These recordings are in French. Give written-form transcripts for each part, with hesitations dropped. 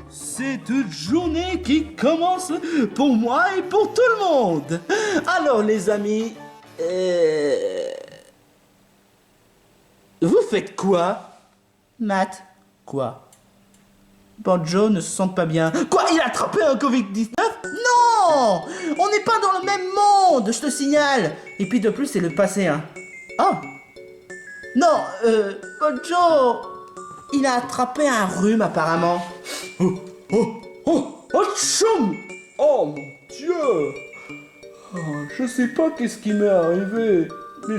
Cette journée qui commence pour moi et pour tout le monde. Alors les amis, vous faites quoi? Matt, quoi? Banjo ne se sent pas bien. Quoi? Il a attrapé un Covid-19? Non! On n'est pas dans le même monde, je te signale. Et puis de plus, c'est le passé, hein. Oh! Non, Banjo, il a attrapé un rhume apparemment. Oh, tchoum! Oh mon Dieu! Oh, je sais pas qu'est-ce qui m'est arrivé, mais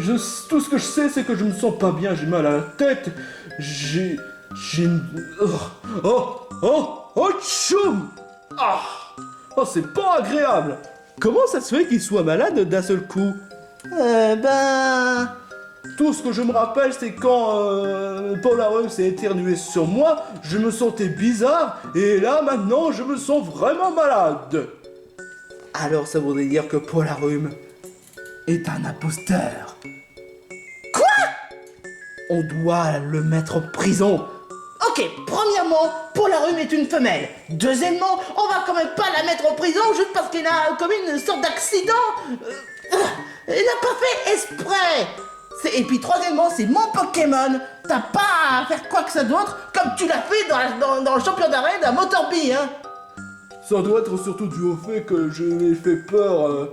tout ce que je sais, c'est que je me sens pas bien, j'ai mal à la tête, j'ai une... Tchoum! Ah! Oh, c'est pas agréable! Comment ça se fait qu'il soit malade d'un seul coup? Tout ce que je me rappelle, c'est quand Polarum s'est éternué sur moi, je me sentais bizarre, et là, maintenant, je me sens vraiment malade. Alors ça voudrait dire que Polarum est un imposteur. On doit le mettre en prison. Ok, premièrement, Polarum est une femelle. Deuxièmement, on va quand même pas la mettre en prison juste parce qu'elle a commis une sorte d'accident. Elle n'a pas fait exprès. Et puis troisièmement, c'est mon Pokémon. T'as pas à faire quoi que ce soit d'autre comme tu l'as fait dans le champion d'arène à Motorby, hein. Ça doit être surtout dû au fait que je lui ai fait peur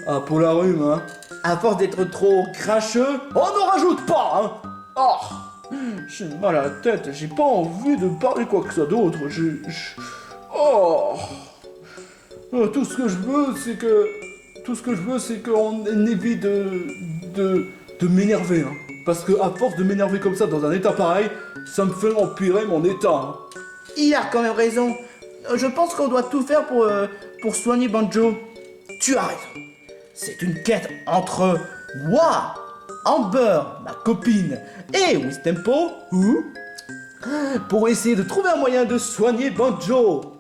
à Polarum, hein. À force d'être trop grincheux, On n'en rajoute pas, hein. Oh, j'ai mal à la tête, j'ai pas envie de parler quoi que ce soit d'autre, Tout ce que je veux, c'est qu'on évite de m'énerver, hein. Parce que à force de m'énerver comme ça dans un état pareil, ça me fait empirer mon état, hein. il a quand même raison. Je pense qu'on doit tout faire pour soigner Banjo. Tu as raison. C'est une quête entre moi, Amber, ma copine, et Wistempo, pour essayer de trouver un moyen de soigner Banjo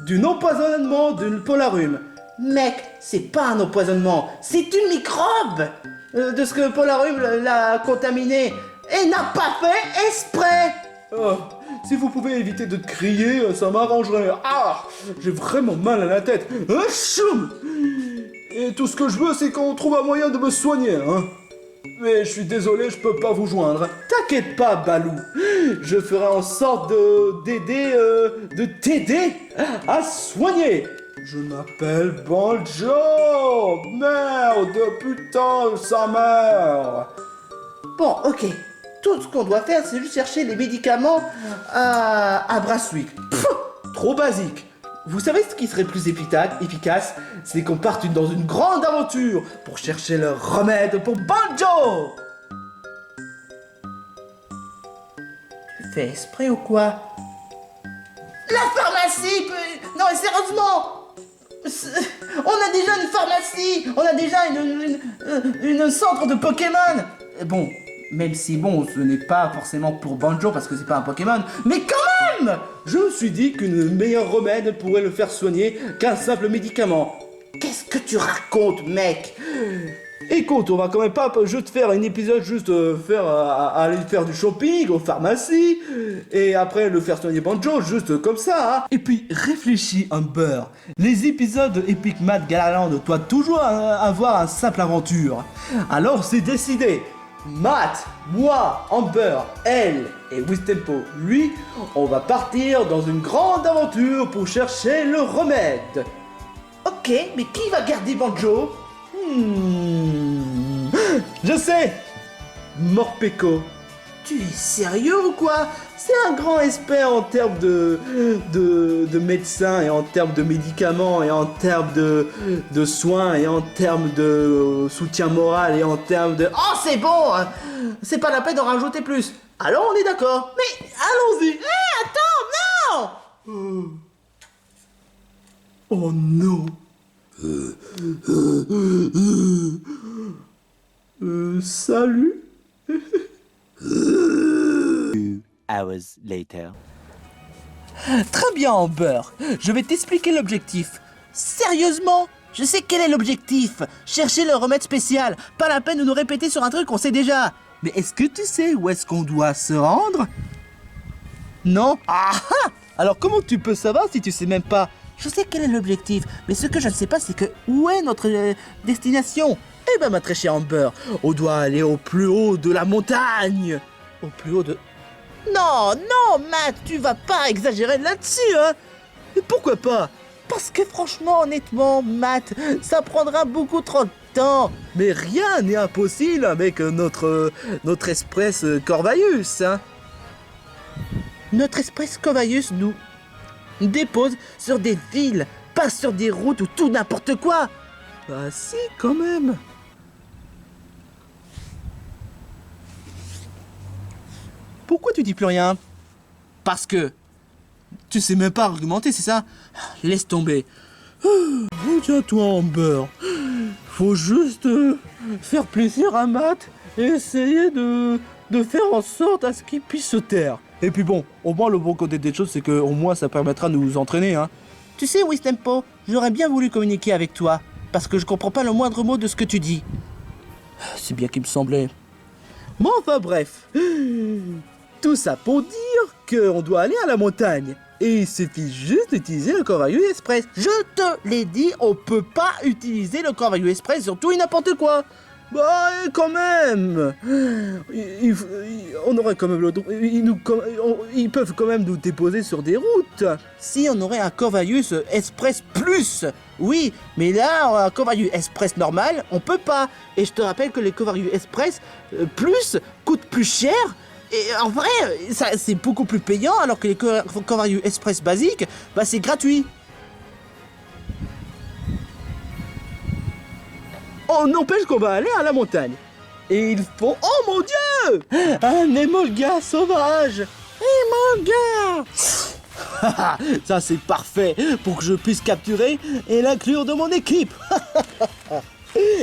d'un empoisonnement d'une Polarum. Mec, c'est pas un empoisonnement, c'est une microbe de ce que Polarum l'a contaminé et n'a pas fait exprès. Oh, si vous pouvez éviter de crier, ça m'arrangerait. Ah, j'ai vraiment mal à la tête. Choum! Et tout ce que je veux, c'est qu'on trouve un moyen de me soigner, hein. Mais je suis désolé, je peux pas vous joindre. T'inquiète pas, Balou. Je ferai en sorte de t'aider à soigner. Je m'appelle Banjo. Merde, putain, sa mère. Bon, ok. Tout ce qu'on doit faire, c'est juste chercher les médicaments à Brasswick. Pfff, trop basique. Vous savez ce qui serait plus efficace? C'est qu'on parte dans une grande aventure pour chercher le remède pour Banjo. Tu fais exprès ou quoi? La pharmacie. Non, mais sérieusement, on a déjà une pharmacie. On a déjà une centre de Pokémon. Bon, même si bon, ce n'est pas forcément pour Banjo parce que c'est pas un Pokémon, mais quand même! Je me suis dit qu'une meilleure remède pourrait le faire soigner qu'un simple médicament. Qu'est-ce que tu racontes, mec? Écoute, on va quand même pas juste faire un épisode, aller faire du shopping aux pharmacies, et après le faire soigner Banjo, juste comme ça, hein. Et puis réfléchis, Humber. Les épisodes de Epic Matt Galaland doivent toujours avoir une simple aventure. Alors c'est décidé. Matt, moi, Amber, elle et Wistempo, lui, on va partir dans une grande aventure pour chercher le remède. Ok, mais qui va garder Banjo? Je sais, Morpeko. Tu es sérieux ou quoi? C'est un grand expert en termes de médecins et en termes de médicaments et en termes de soins et en termes de soutien moral et en termes de... Oh, c'est bon, hein. C'est pas la peine d'en rajouter plus. Alors on est d'accord. Mais allons-y. Hé, attends, non! Oh non. Salut. Hours later. Très bien, Amber. Je vais t'expliquer l'objectif. Sérieusement? Je sais quel est l'objectif. Chercher le remède spécial. Pas la peine de nous répéter sur un truc qu'on sait déjà. Mais est-ce que tu sais où est-ce qu'on doit se rendre? Non? Ah ah! Alors comment tu peux savoir si tu sais même pas? Je sais quel est l'objectif, mais ce que je ne sais pas, c'est que où est notre destination? Eh ben, ma très chère Amber, on doit aller au plus haut de la montagne. Au plus haut de... Non, non, Matt, tu vas pas exagérer là-dessus, hein? Mais pourquoi pas? Parce que franchement, honnêtement, Matt, ça prendra beaucoup trop de temps. Mais rien n'est impossible avec notre Express Corvaius, hein? Notre Express Corvaius nous dépose sur des villes, pas sur des routes ou tout n'importe quoi. Bah si, quand même. Pourquoi tu dis plus rien? Parce que tu sais même pas argumenter, c'est ça? Laisse tomber. Tiens-toi, Amber. Faut juste faire plaisir à Matt et essayer de faire en sorte à ce qu'il puisse se taire. Et puis bon, au moins le bon côté des choses, c'est que au moins ça permettra de nous entraîner, hein. Tu sais, Wistempo, j'aurais bien voulu communiquer avec toi, parce que je comprends pas le moindre mot de ce que tu dis. C'est bien qu'il me semblait. Bon, enfin bref. Tout ça pour dire qu'on doit aller à la montagne. Et il suffit juste d'utiliser le Corvaius Express. Je te l'ai dit, on peut pas utiliser le Corvaius Express sur tout et n'importe quoi. Bah, quand même. On aurait quand même le droit. Ils peuvent quand même nous déposer sur des routes. Si on aurait un Corvaius Express Plus, oui. Mais là, un Corvaius Express normal, on peut pas. Et je te rappelle que les Corvaius Express Plus coûtent plus cher. Et en vrai, c'est beaucoup plus payant, alors que les Corvaius Express basiques, bah c'est gratuit. On n'empêche qu'on va aller à la montagne. Et il faut... Oh mon Dieu! Un émolga sauvage! Émolga! Ça c'est parfait pour que je puisse capturer et l'inclure dans mon équipe.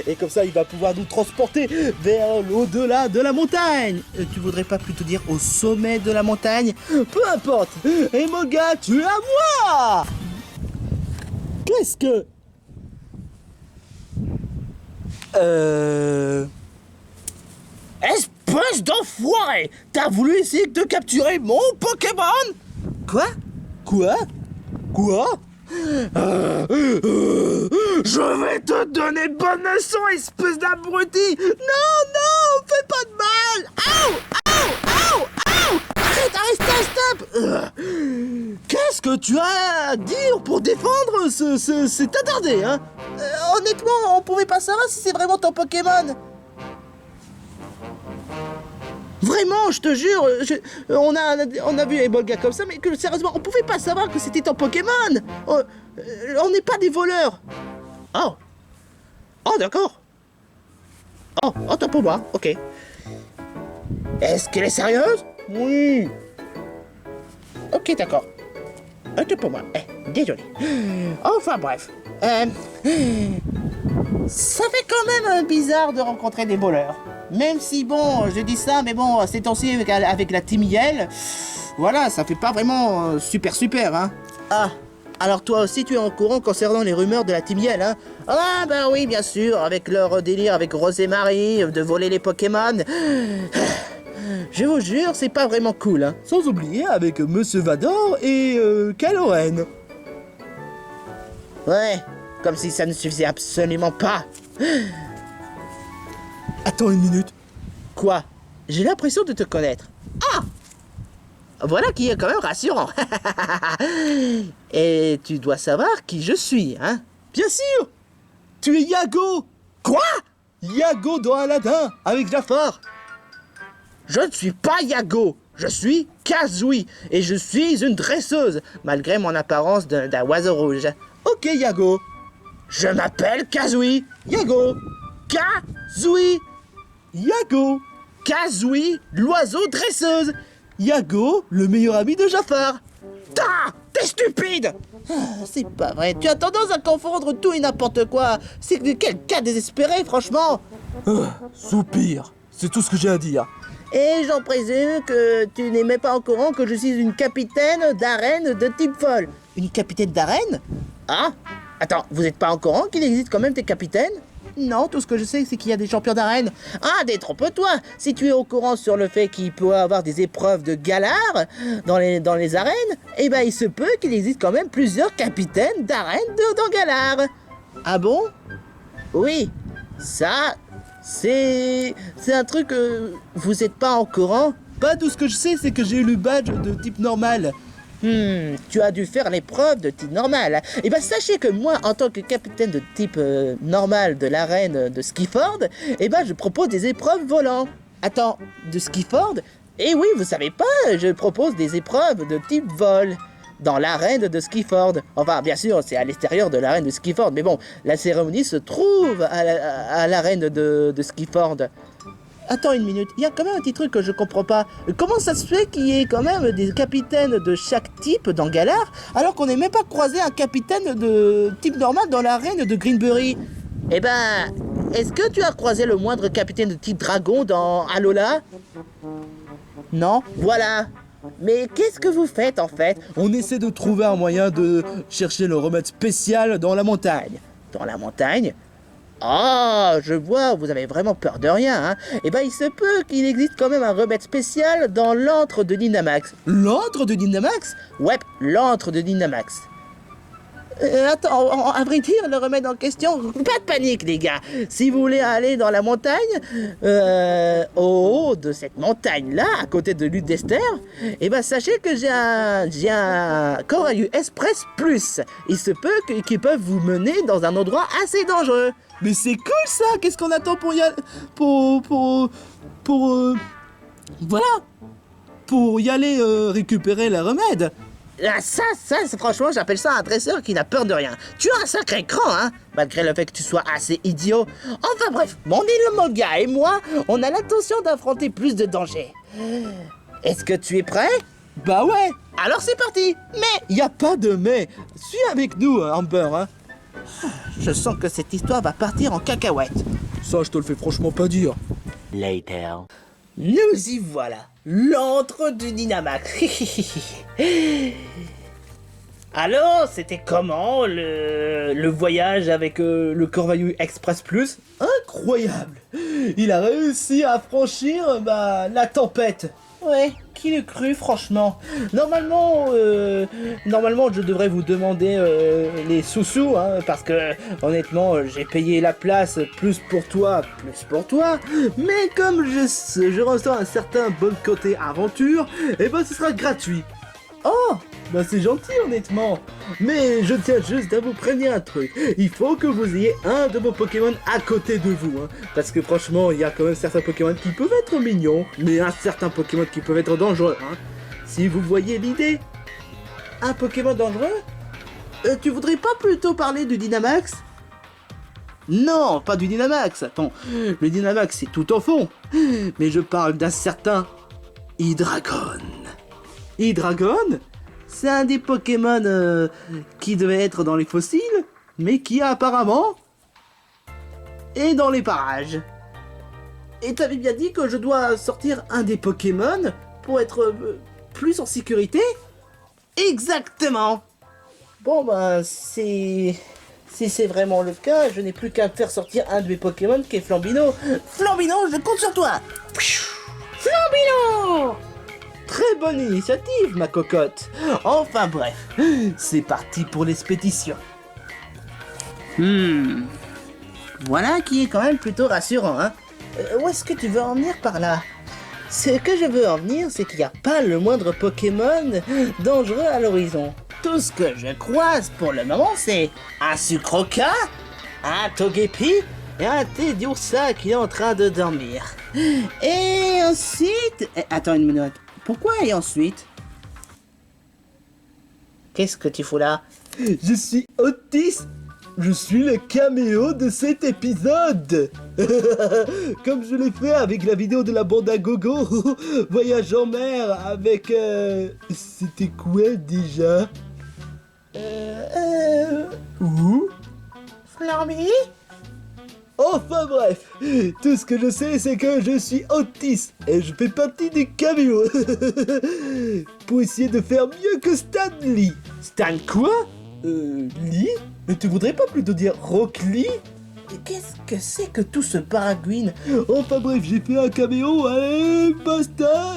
Et comme ça, il va pouvoir nous transporter vers l'au-delà de la montagne. Tu voudrais pas plutôt dire au sommet de la montagne? Peu importe. Et mon gars, tu es à moi! Qu'est-ce que... Espèce d'enfoiré! T'as voulu essayer de capturer mon Pokémon? Quoi? Quoi? Je vais te donner bonne leçon, espèce d'abruti! Non, fais pas de mal! Ow! Arrête, stop! Qu'est-ce que tu as à dire pour défendre cet attardé, hein? Honnêtement, on pouvait pas savoir si c'est vraiment ton Pokémon! Vraiment, je te jure, on a vu les Bolgas comme ça, mais que sérieusement, on pouvait pas savoir que c'était ton Pokémon. On n'est pas des voleurs. Oh, d'accord. Oh, autant pour moi, ok. Est-ce qu'elle est sérieuse? Oui. Ok, d'accord. Autant pour moi. Désolé. Enfin bref. Ça fait quand même bizarre de rencontrer des voleurs. Même si, bon, je dis ça, mais bon, ces temps-ci avec la Team Yell, voilà, ça fait pas vraiment super, hein. Ah, alors toi aussi tu es en courant concernant les rumeurs de la Team Yell, hein? Ah, bah oui, bien sûr, avec leur délire avec Rose et Marie, de voler les Pokémon. Je vous jure, c'est pas vraiment cool, hein. Sans oublier avec Monsieur Vador et Caloren. Ouais, comme si ça ne suffisait absolument pas. Attends une minute. Quoi? J'ai l'impression de te connaître. Ah! Voilà qui est quand même rassurant. Et tu dois savoir qui je suis, hein? Bien sûr! Tu es Yago! Quoi? Yago dans Aladdin, avec Jafar. Je ne suis pas Yago, je suis Kazooie et je suis une dresseuse, malgré mon apparence d'un oiseau rouge. Ok Yago, je m'appelle Kazooie. Yago, Kazooie. Yago, Kazooie, l'oiseau dresseuse. Yago, le meilleur ami de Jafar. Ah, t'es stupide! C'est pas vrai, tu as tendance à confondre tout et n'importe quoi. C'est quel cas désespéré, franchement. Soupir, c'est tout ce que j'ai à dire. Et j'en présume que tu n'es même pas au courant que je suis une capitaine d'arène de type folle. Une capitaine d'arène? Ah? Attends, vous n'êtes pas au courant qu'il existe quand même des capitaines? Non, tout ce que je sais, c'est qu'il y a des champions d'arène. Ah, détrompe-toi! Si tu es au courant sur le fait qu'il peut y avoir des épreuves de galar dans les arènes, eh ben il se peut qu'il existe quand même plusieurs capitaines d'arène dans galar. Ah bon? Oui, ça, c'est un truc que vous n'êtes pas au courant? Pas tout ce que je sais, c'est que j'ai eu le badge de type normal. Tu as dû faire l'épreuve de type normal. Eh ben sachez que moi, en tant que capitaine de type normal de l'arène de Skiford, eh ben je propose des épreuves volant. Attends, de Skiford? Eh oui, vous savez pas, je propose des épreuves de type vol dans l'arène de Skiford. Enfin, bien sûr, c'est à l'extérieur de l'arène de Skiford, mais bon, la cérémonie se trouve à l'arène de Skiford. Attends une minute, il y a quand même un petit truc que je comprends pas. Comment ça se fait qu'il y ait quand même des capitaines de chaque type dans Galar, alors qu'on n'ait même pas croisé un capitaine de type normal dans l'arène de Greenbury? Eh ben, est-ce que tu as croisé le moindre capitaine de type dragon dans Alola? Non? Voilà. Mais qu'est-ce que vous faites en fait? On essaie de trouver un moyen de chercher le remède spécial dans la montagne. Dans la montagne? Ah, je vois, vous avez vraiment peur de rien, hein. Eh ben, il se peut qu'il existe quand même un remède spécial dans l'antre de Dynamax. L'antre de Dynamax? Ouais, l'antre de Dynamax. Attends, à vrai dire, le remède en question, pas de panique les gars. Si vous voulez aller dans la montagne, au haut de cette montagne-là, à côté de l'Hutte d'Esther, eh ben sachez que j'ai un Corail Express Plus. Il se peut qu'ils peuvent vous mener dans un endroit assez dangereux. Mais c'est cool ça. Qu'est-ce qu'on attend pour y aller voilà, pour y aller récupérer le remède? Ah, ça, franchement, j'appelle ça un dresseur qui n'a peur de rien. Tu as un sacré cran, hein, malgré le fait que tu sois assez idiot. Enfin bref, mon île Manga et moi, on a l'intention d'affronter plus de dangers. Est-ce que tu es prêt? Bah ouais. Alors c'est parti. Mais Y a pas de mais. Suis avec nous, Amber, hein. je sens que cette histoire va partir en cacahuète. Ça, je te le fais franchement pas dire. Later. Nous y voilà, l'antre du Dynamax. Alors, c'était comment le voyage avec le Corvaillou Express Plus? Incroyable. Il a réussi à franchir la tempête. Ouais, qui l'eût cru, franchement. Normalement, je devrais vous demander les sous-sous, hein, parce que, honnêtement, j'ai payé la place plus pour toi. Mais comme je ressens un certain bon côté aventure, eh ben ce sera gratuit. Oh, c'est gentil honnêtement. Mais je tiens juste à vous prévenir un truc. Il faut que vous ayez un de vos Pokémon à côté de vous, hein. Parce que franchement, il y a quand même certains Pokémon qui peuvent être mignons, mais un certain Pokémon qui peuvent être dangereux, hein. Si vous voyez l'idée. Un Pokémon dangereux? Tu voudrais pas plutôt parler du Dynamax? Non, pas du Dynamax. Attends, le Dynamax c'est tout au fond. Mais je parle d'un certain Hydreigon. Hydreigon, c'est un des Pokémon qui devait être dans les fossiles, mais qui apparemment est dans les parages. Et t'avais bien dit que je dois sortir un des Pokémon pour être plus en sécurité? Exactement. Bon si c'est vraiment le cas, je n'ai plus qu'à faire sortir un de mes Pokémon qui est Flambino. Flambino, je compte sur toi. Flambino! Très bonne initiative, ma cocotte. Enfin bref, c'est parti pour l'expédition. Voilà qui est quand même plutôt rassurant, hein. Où est-ce que tu veux en venir par là? Ce que je veux en venir, c'est qu'il n'y a pas le moindre Pokémon dangereux à l'horizon. Tout ce que je croise pour le moment, c'est un Sucroca, un Togepi et un Teddiursa qui est en train de dormir. Et ensuite... Attends une minute. Pourquoi et ensuite? Qu'est-ce que tu fous là? Je suis Otis. Je suis le caméo de cet épisode. Comme je l'ai fait avec la vidéo de la bande à gogo. Voyage en mer avec... C'était quoi déjà? Où? Flamby? Enfin bref, tout ce que je sais c'est que je suis Otis et je fais partie du caméo pour essayer de faire mieux que Stan Lee. Stan quoi? Lee? Mais tu voudrais pas plutôt dire Rock Lee? Qu'est-ce que c'est que tout ce baragouine? Enfin bref, j'ai fait un caméo, allez, basta.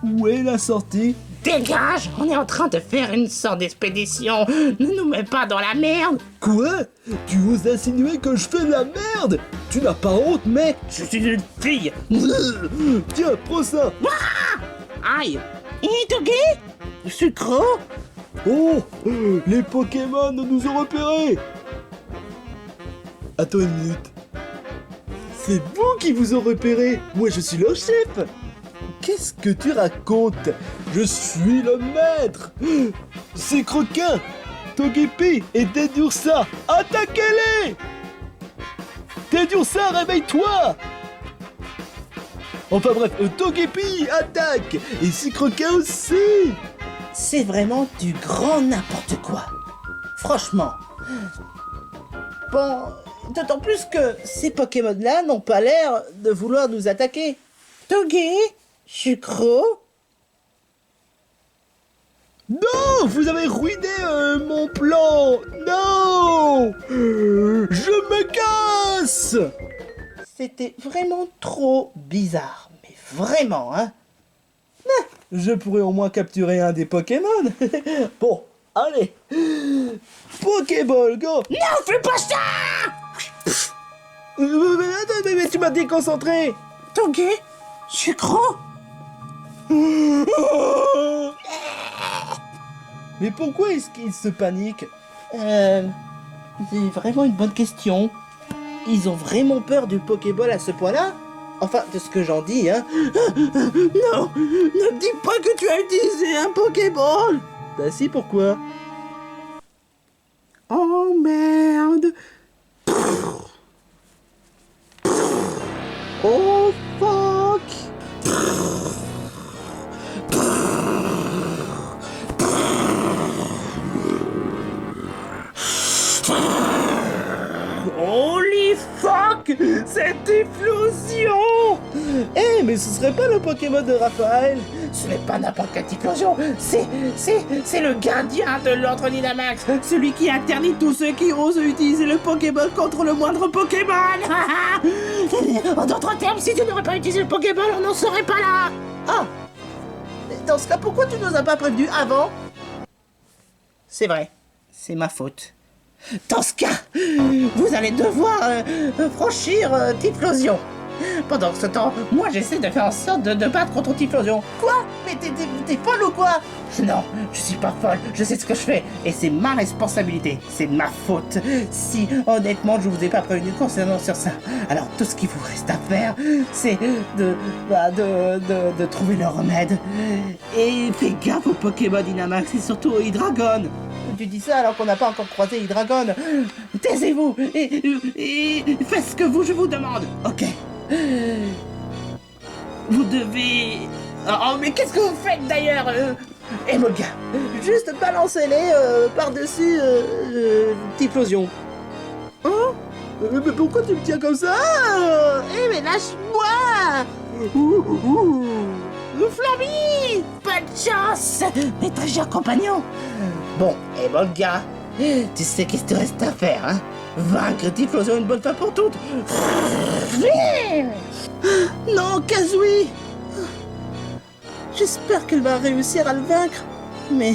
Où est la sortie? Dégage! On est en train de faire une sorte d'expédition! Ne nous mets pas dans la merde! Quoi? Tu oses insinuer que je fais de la merde? Tu n'as pas honte, mec? Je suis une fille! Tiens, prends ça! Aïe! Et Togi? Sucre? Oh! Les Pokémon nous ont repérés! Attends une minute. C'est vous qui vous ont repéré! Moi je suis le chef! Qu'est-ce que tu racontes? Je suis le maître! Ces croquins! Togepi et Tedursa! Attaquez-les! Tedursa, réveille-toi! Enfin bref, Togepi attaque! Et ces croquins aussi! C'est vraiment du grand n'importe quoi. Franchement. Bon, d'autant plus que ces Pokémon-là n'ont pas l'air de vouloir nous attaquer. Togi? Sucro? Non, vous avez ruiné mon plan. Non, je me casse. C'était vraiment trop bizarre. Mais vraiment, hein? Je pourrais au moins capturer un des Pokémon. Bon, allez. Pokéball, go. Non, fais pas ça! Mais tu m'as déconcentré. Togi? Sucro? Mais pourquoi est-ce qu'ils se paniquent? C'est vraiment une bonne question. Ils ont vraiment peur du Pokéball à ce point-là? Enfin, de ce que j'en dis, hein. Non, ne dis pas que tu as utilisé un Pokéball. Bah si, pourquoi? Oh merde. Oh fuck. Holy fuck! Cette explosion! Eh, mais ce serait pas le Pokémon de Raphaël? Ce n'est pas n'importe quelle explosion, c'est le gardien de l'ordre Dynamax, celui qui interdit tous ceux qui osent utiliser le Pokéball contre le moindre Pokémon. En d'autres termes, si tu n'aurais pas utilisé le Pokéball, on n'en serait pas là. Ah! Dans ce cas, pourquoi tu nous as pas prévenu avant? C'est vrai, c'est ma faute. Dans ce cas, vous allez devoir franchir Typhlosion. Pendant ce temps, moi j'essaie de faire en sorte de battre contre Typhlosion. Quoi? Mais t'es folle ou quoi? Non, je suis pas folle, je sais ce que je fais. Et c'est ma responsabilité, c'est ma faute. Si honnêtement je vous ai pas prévenu concernant sur ça. Alors tout ce qu'il vous reste à faire, c'est de trouver le remède. Et fais gaffe au Pokémon Dynamax et surtout au Hydreigon. Tu dis ça alors qu'on n'a pas encore croisé Hydreigon. Taisez-vous et faites ce que je vous demande. Ok. Vous devez... Oh, mais qu'est-ce que vous faites d'ailleurs Emolga, juste balancez-les par-dessus Typhlosion. Hein? Mais pourquoi tu me tiens comme ça? Eh mais lâche-moi! Flamby! Pas de chance! Mes très chers compagnons! Bon, Emolga, tu sais qu'est-ce qu'il te reste à faire, hein? Vaincre Typhlosion une bonne fois pour toutes! Non, Kazooie! J'espère qu'elle va réussir à le vaincre, mais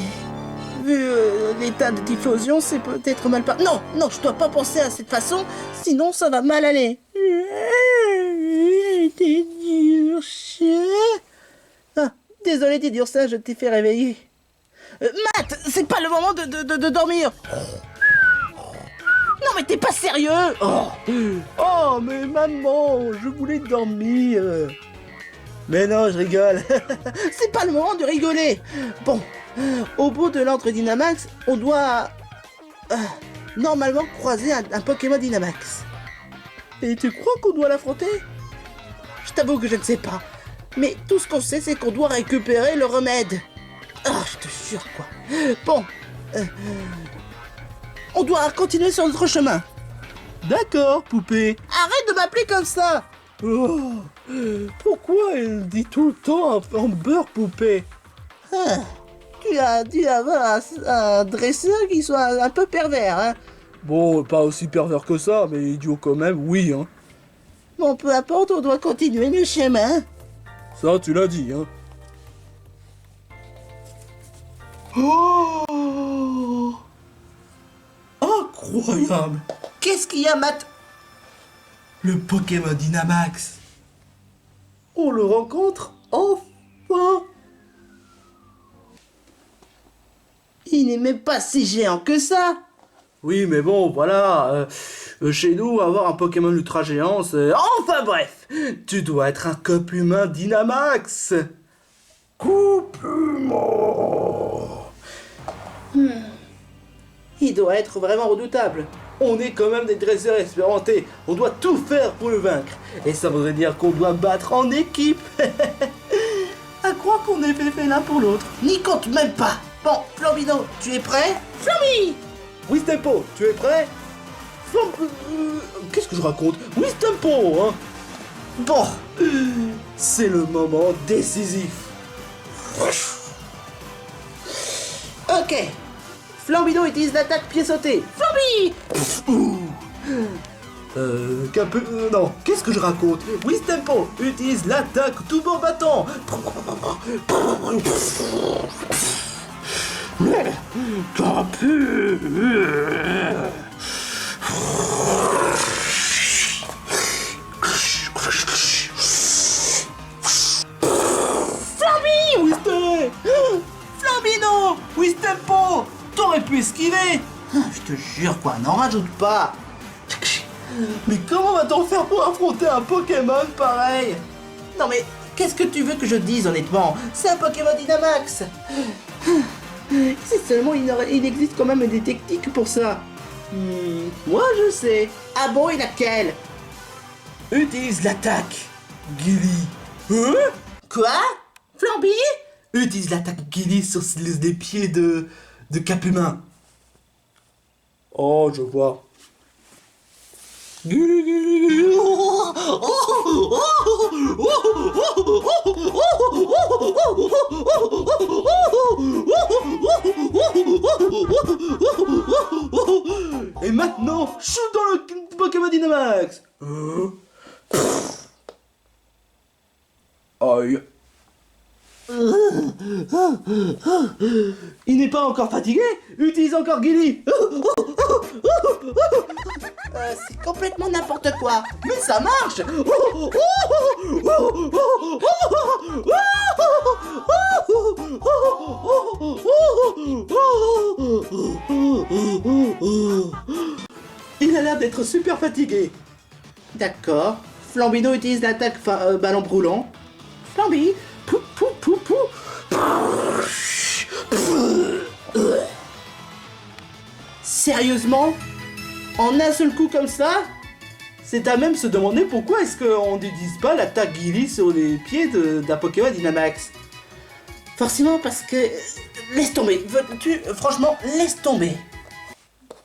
vu l'état de Typhlosion, c'est peut-être mal parti. Non, non, je dois pas penser à cette façon, sinon ça va mal aller. T'es dur, chien. Ah, désolé, t'es dur, ça, je t'ai fait réveiller. Matt, c'est pas le moment de dormir. Non mais t'es pas sérieux? Oh, mais maman, je voulais dormir. Mais non, je rigole. C'est pas le moment de rigoler. Bon, au bout de l'antre Dynamax, on doit normalement croiser un Pokémon Dynamax. Et tu crois qu'on doit l'affronter? Je t'avoue que je ne sais pas. Mais tout ce qu'on sait, c'est qu'on doit récupérer le remède. Ah, je te jure, quoi. Bon, on doit continuer sur notre chemin. D'accord, poupée. Arrête de m'appeler comme ça. Oh, pourquoi elle dit tout le temps en beurre, poupée? Ah, tu as dû avoir un dresseur qui soit un peu pervers, hein. Bon, pas aussi pervers que ça, mais idiot quand même, oui, hein. Bon, peu importe, on doit continuer le chemin. Ça, tu l'as dit, hein. Oh, incroyable. Qu'est-ce qu'il y a, Matt? Le Pokémon Dynamax. On le rencontre enfin. Il n'est même pas si géant que ça. Oui, mais bon, voilà. Chez nous, avoir un Pokémon ultra géant, c'est... Enfin bref, tu dois être un couple humain Dynamax. Couple humain. Il doit être vraiment redoutable. On est quand même des dresseurs expérimentés. On doit tout faire pour le vaincre. Et ça voudrait dire qu'on doit battre en équipe. À croire qu'on est fait l'un pour l'autre. N'y compte même pas. Bon, Flambino, tu es prêt? Flamby! Wistempo, tu es prêt? Qu'est-ce que je raconte? Wistempo, hein? Bon, C'est le moment décisif. ok. Flambino utilise l'attaque pied sauté. Flamby! Non, qu'est-ce que je raconte? Wistempo utilise l'attaque tout bord battant. Flamby! Wistem! Flambino! Wistempo! T'aurais pu esquiver! Je te jure, quoi, n'en rajoute pas. Mais comment va-t-on faire pour affronter un Pokémon pareil? Non mais, qu'est-ce que tu veux que je dise honnêtement? C'est un Pokémon Dynamax. Si seulement il existe quand même des techniques pour ça. Moi je sais. Ah bon, et laquelle? Utilise l'attaque, Gilly. Hein? Quoi? Flamby? Utilise l'attaque Gilly sur les pieds de Capumin. Oh, je vois. Gilly, Gilly, Gilly. Et maintenant, shoot dans le Pokémon Dynamax. Aïe. Il n'est pas encore fatigué? Utilise encore Gilly. C'est complètement n'importe quoi. Mais ça marche. Il a l'air d'être super fatigué. D'accord. Flambino utilise l'attaque ballon brûlant. Flamby. Pou, pou, pou, pou. Sérieusement? En un seul coup comme ça? C'est à même se demander pourquoi est-ce qu'on n'utilise pas l'attaque Gilly sur les pieds d'un Pokémon Dynamax. Forcément parce que... Laisse tomber. Franchement, laisse tomber.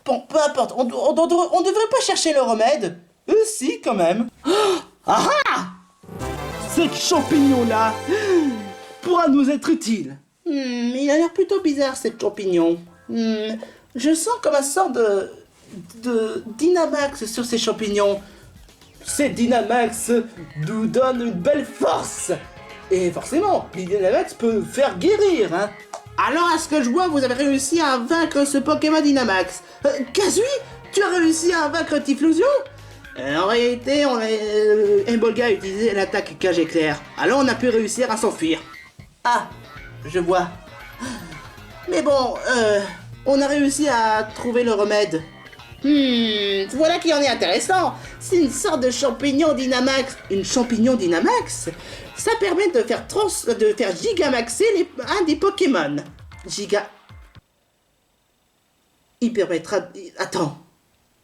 Bon, peu importe. On devrait pas chercher le remède. Si, quand même. Ah ah! Cette champignon-là pourra nous être utile. Il a l'air plutôt bizarre, cette champignon. Je sens comme un sort de Dynamax sur ces champignons. Ces Dynamax nous donnent une belle force. Et forcément, les Dynamax peuvent faire guérir, hein. Alors, à ce que je vois, vous avez réussi à vaincre ce Pokémon Dynamax. Kazui, tu as réussi à vaincre Typhlosion? En réalité, Embolga a utilisé l'attaque cage éclair. Alors, on a pu réussir à s'enfuir. Ah, je vois. Mais bon, on a réussi à trouver le remède. Voilà qui en est intéressant. C'est une sorte de champignon Dynamax. Une champignon Dynamax, ça permet de faire gigamaxer un des Pokémon. Il permettra... Attends.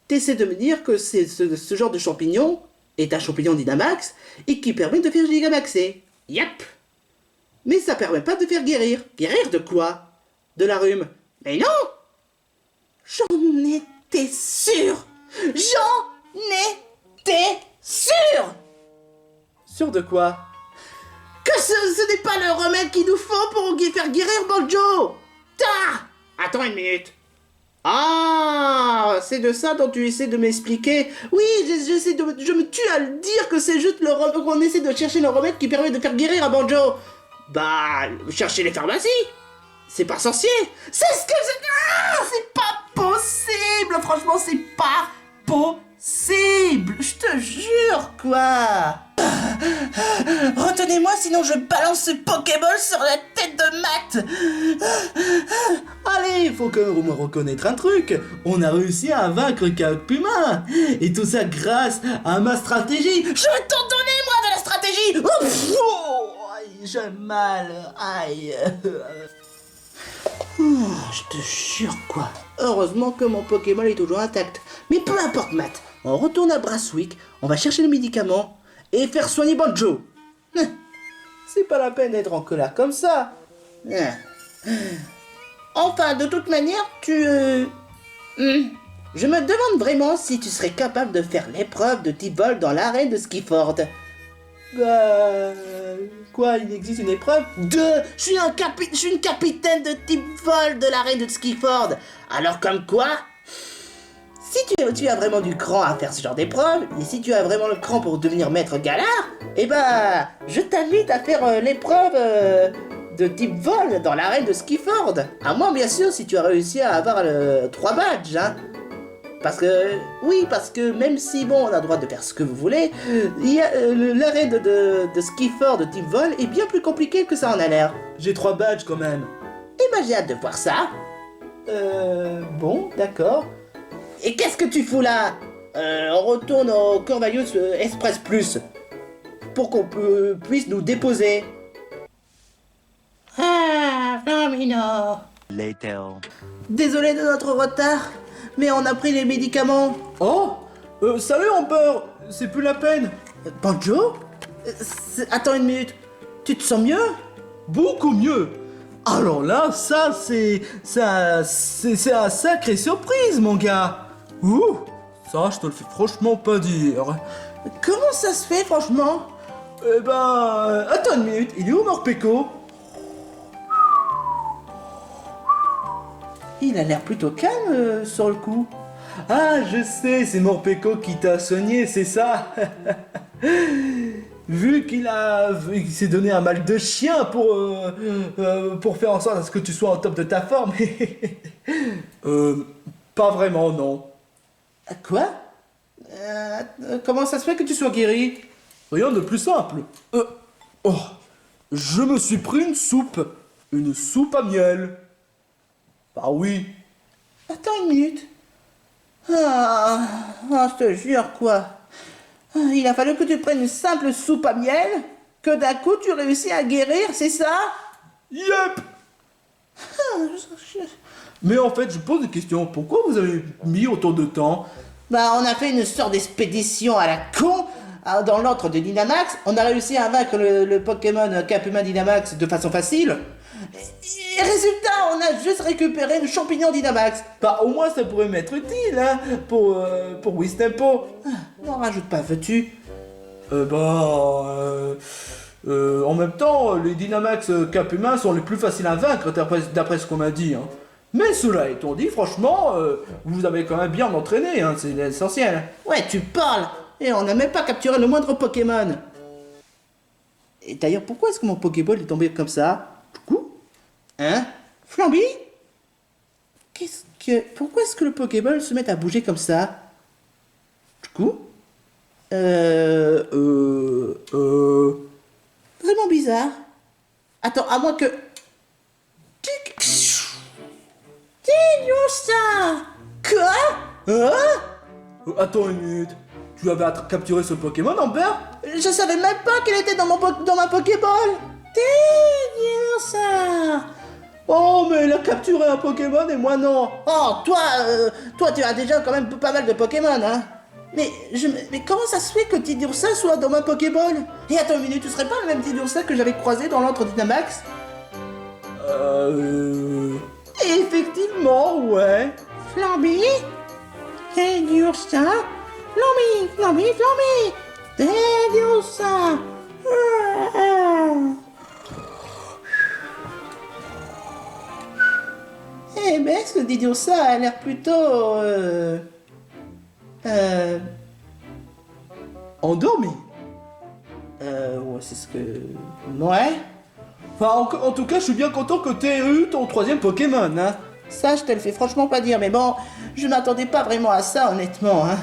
T'essaies de me dire que ce genre de champignon est un champignon Dynamax et qui permet de faire gigamaxer. Yep. Mais ça permet pas de faire guérir. Guérir de quoi? De la rhume. Mais non! J'en étais sûr! J'en étais sûr! Sûr de quoi? Que ce n'est pas le remède qu'il nous faut pour faire guérir Banjo! Ta! Attends une minute. Ah! C'est de ça dont tu essaies de m'expliquer. Oui, je me tue à le dire que c'est juste qu'on essaie de chercher le remède qui permet de faire guérir à Banjo. Bah, chercher les pharmacies. C'est pas sorcier. C'est ce que je... Ah, c'est pas possible. Franchement, c'est pas possible. Je te jure, quoi. Retenez-moi, sinon je balance ce Pokéball sur la tête de Matt. Allez, il faut quand même me reconnaître un truc. On a réussi à vaincre Kakuma. Et tout ça grâce à ma stratégie. Je vais t'en donner, moi, de la stratégie. Ouf. Oh, aïe, j'ai mal. Aïe. Je te jure, quoi. Heureusement que mon Pokémon est toujours intact. Mais peu importe, Matt. On retourne à Brasswick, on va chercher le médicament et faire soigner Banjo. C'est pas la peine d'être en colère comme ça. Enfin, de toute manière, je me demande vraiment si tu serais capable de faire l'épreuve de type vol dans l'arène de Skiford. Quoi, il existe une épreuve? Je suis une capitaine de type vol de l'arène de Skiford. Alors comme quoi, si tu as vraiment du cran à faire ce genre d'épreuve, et si tu as vraiment le cran pour devenir maître galard, eh ben, je t'invite à faire l'épreuve de type vol dans l'arène de Skiford. À moins, bien sûr, si tu as réussi à avoir 3 badges, hein. Parce que même si, bon, on a le droit de faire ce que vous voulez, l'arène de Skiford de type vol est bien plus compliqué que ça en a l'air. J'ai 3 badges quand même. Eh ben, j'ai hâte de voir ça. Bon, d'accord. Et qu'est-ce que tu fous là? On retourne au Corvallis Express Plus pour qu'on puisse nous déposer. Ah, Flamino. Later. Désolé de notre retard, mais on a pris les médicaments. Oh, salut Amber. C'est plus la peine. Banjo? Attends une minute. Tu te sens mieux? Beaucoup mieux. Alors là, ça c'est un sacré surprise, mon gars. Ouh, ça je te le fais franchement pas dire. Comment ça se fait, franchement? Eh ben, attends une minute, il est où Morpeko? Il a l'air plutôt calme sur le coup. Ah, je sais, c'est Morpeko qui t'a soigné, c'est ça. Vu qu'il s'est donné un mal de chien pour faire en sorte à ce que tu sois au top de ta forme. Pas vraiment, non. Quoi? Comment ça se fait que tu sois guéri? Rien de plus simple. Je me suis pris une soupe à miel. Bah oui. Attends une minute. Je te jure, quoi. Il a fallu que tu prennes une simple soupe à miel, que d'un coup tu réussis à guérir, c'est ça? Yep. Mais en fait, je pose des questions. Pourquoi vous avez mis autant de temps? Bah, on a fait une sorte d'expédition à la con dans l'antre de Dynamax. On a réussi à vaincre le Pokémon Kakuma Dynamax de façon facile. Et résultat, on a juste récupéré le champignon Dynamax. Bah, au moins, ça pourrait m'être utile, hein, pour Wistempo. N'en rajoute pas, veux-tu? En même temps, les Dynamax Kakuma sont les plus faciles à vaincre, d'après ce qu'on m'a dit, hein. Mais cela étant dit, franchement, vous avez quand même bien entraîné, hein, c'est l'essentiel. Ouais, tu parles. Et on n'a même pas capturé le moindre Pokémon. Et d'ailleurs, pourquoi est-ce que mon Pokéball est tombé comme ça? Du coup? Hein? Flamby? Pourquoi est-ce que le Pokéball se met à bouger comme ça? Du coup? Vraiment bizarre. Attends, à moins que... Tic! ça! Quoi? Hein? Attends une minute. Tu avais capturé ce Pokémon, Amber? Je savais même pas qu'elle était dans ma Pokéball. T'es dur ça. Oh, mais elle a capturé un Pokémon et moi non. Oh, toi tu as déjà quand même pas mal de Pokémon, hein. Mais comment ça se fait que Tidursa soit dans ma Pokéball? Et attends une minute, tu serais pas le même Tidursa que j'avais croisé dans l'antre Dynamax? Effectivement, ouais. Flamby? Tidursa? Flamby! Tidursa! Eh ben, ce Tidursa a l'air plutôt... Endormi. Ouais, c'est ce que... Ouais. Enfin, en tout cas, je suis bien content que t'aies eu ton 3e Pokémon, hein. Ça, je te le fais franchement pas dire, mais bon, je m'attendais pas vraiment à ça, honnêtement, hein.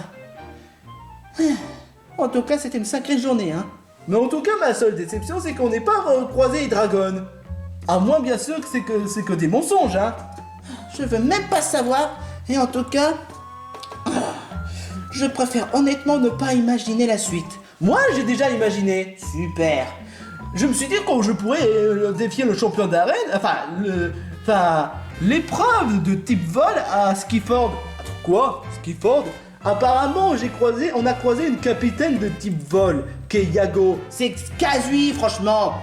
En tout cas, c'était une sacrée journée, hein. Mais en tout cas, ma seule déception, c'est qu'on n'ait pas croisé Hydreigon. À moins, bien sûr, que c'est que des mensonges, hein. Je veux même pas savoir, et en tout cas, je préfère honnêtement ne pas imaginer la suite. Moi, j'ai déjà imaginé. Super. Je me suis dit que je pourrais défier le champion d'arène, l'épreuve de type vol à Skiford. Quoi? Skiford? Apparemment, on a croisé une capitaine de type vol, qui est Yago. C'est casse-lui, franchement.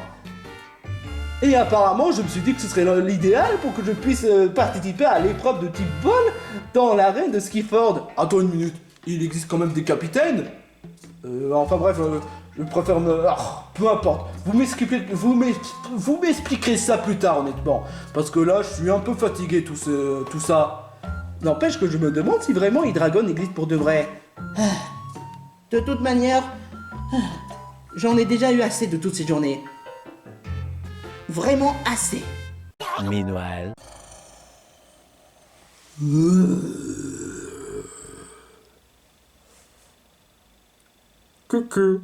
Et apparemment, je me suis dit que ce serait l'idéal pour que je puisse participer à l'épreuve de type vol dans l'arène de Skiford. Attends une minute, il existe quand même des capitaines. Enfin bref, je préfère me... peu importe, vous m'expliquerez ça plus tard, honnêtement. Parce que là, je suis un peu fatigué, tout ça. N'empêche que je me demande si vraiment Hydreigon existe pour de vrai. De toute manière, j'en ai déjà eu assez de toutes ces journées. Vraiment assez. Meanwhile. Coucou.